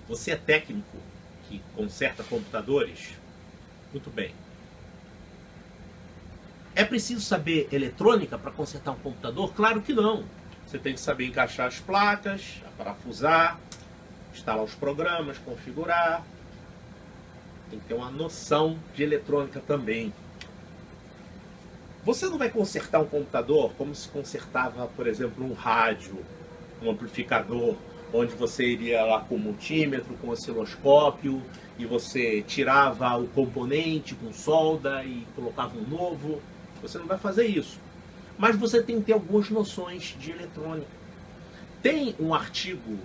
Você é técnico que conserta computadores? Muito bem. É preciso saber eletrônica para consertar um computador? Claro que não. Você tem que saber encaixar as placas, parafusar, instalar os programas, configurar. Tem que ter uma noção de eletrônica também. Você não vai consertar um computador como se consertava, por exemplo, um rádio, um amplificador, onde você iria lá com multímetro, com osciloscópio, e você tirava o componente com solda e colocava um novo. Você não vai fazer isso. Mas você tem que ter algumas noções de eletrônica. Tem um artigo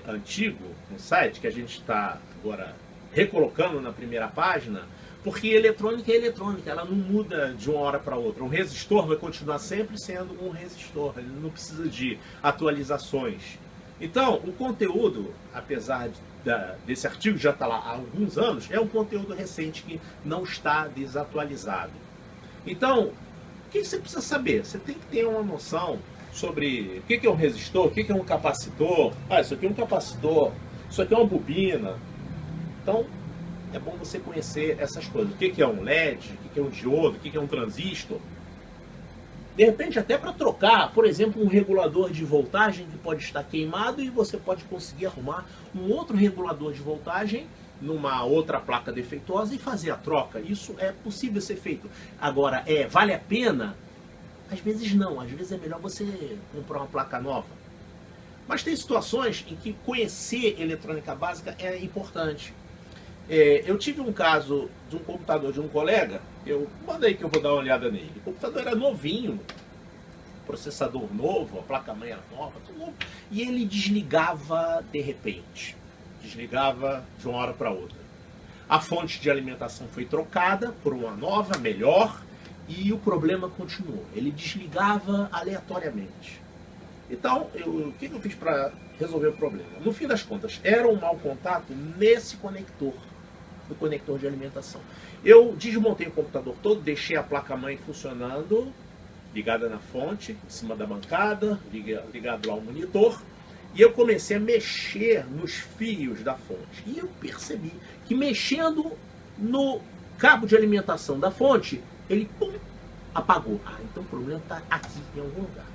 antigo no site que a gente está agora recolocando na primeira página, porque eletrônica é eletrônica, ela não muda de uma hora para outra. Um resistor vai continuar sempre sendo um resistor, ele não precisa de atualizações. Então, o conteúdo, apesar desse artigo já estar lá há alguns anos, é um conteúdo recente que não está desatualizado. Então, o que você precisa saber? Você tem que ter uma noção sobre o que é um resistor, o que é um capacitor. Ah, isso aqui é um capacitor, isso aqui é uma bobina. Então, é bom você conhecer essas coisas. O que é um LED, o que é um diodo, o que é um transistor. De repente, até para trocar, por exemplo, um regulador de voltagem que pode estar queimado e você pode conseguir arrumar um outro regulador de voltagem numa outra placa defeituosa e fazer a troca. Isso é possível ser feito. Agora, vale a pena? Às vezes não. Às vezes é melhor você comprar uma placa nova. Mas tem situações em que conhecer eletrônica básica é importante. Eu tive um caso de um computador de um colega, eu mandei que eu vou dar uma olhada nele. O computador era novinho, processador novo, a placa-mãe era nova, tudo novo. E ele desligava de repente. Desligava de uma hora para outra. A fonte de alimentação foi trocada por uma nova, melhor, e o problema continuou. Ele desligava aleatoriamente. Então, o que eu fiz para resolver o problema? No fim das contas, era um mau contato nesse conector, no conector de alimentação. Eu desmontei o computador todo, deixei a placa-mãe funcionando, ligada na fonte, em cima da bancada, ligado lá ao monitor, e eu comecei a mexer nos fios da fonte. E eu percebi que mexendo no cabo de alimentação da fonte, ele pum, apagou. Ah, então o problema está aqui em algum lugar.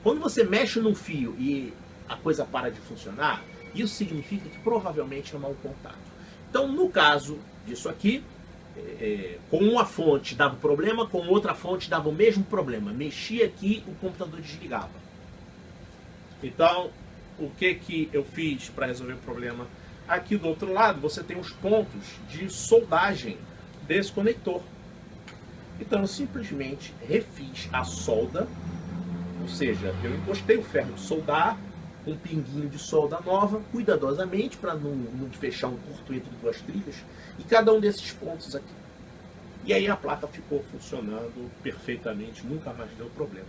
Quando você mexe num fio e a coisa para de funcionar, isso significa que provavelmente é mau contato. Então, no caso disso aqui, com uma fonte dava problema, com outra fonte dava o mesmo problema. Mexia aqui, o computador desligava. Então, o que eu fiz para resolver o problema? Aqui do outro lado, você tem os pontos de soldagem desse conector. Então, eu simplesmente refiz a solda, ou seja, eu encostei o ferro de soldar, um pinguinho de solda nova, cuidadosamente, para não fechar um curto entre duas trilhas, e cada um desses pontos aqui. E aí a placa ficou funcionando perfeitamente, nunca mais deu problema.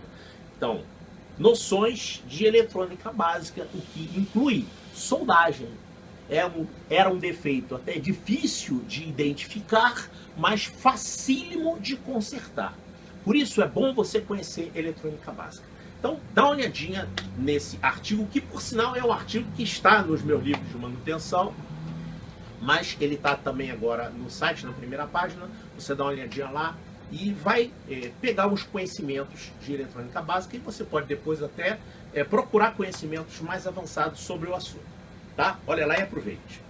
Então, noções de eletrônica básica, o que inclui soldagem. Era um defeito até difícil de identificar, mas facílimo de consertar. Por isso é bom você conhecer eletrônica básica. Então, dá uma olhadinha nesse artigo, que por sinal é um artigo que está nos meus livros de manutenção, mas ele está também agora no site, na primeira página. Você dá uma olhadinha lá e vai pegar os conhecimentos de eletrônica básica, e você pode depois até procurar conhecimentos mais avançados sobre o assunto. Tá? Olha lá e aproveite.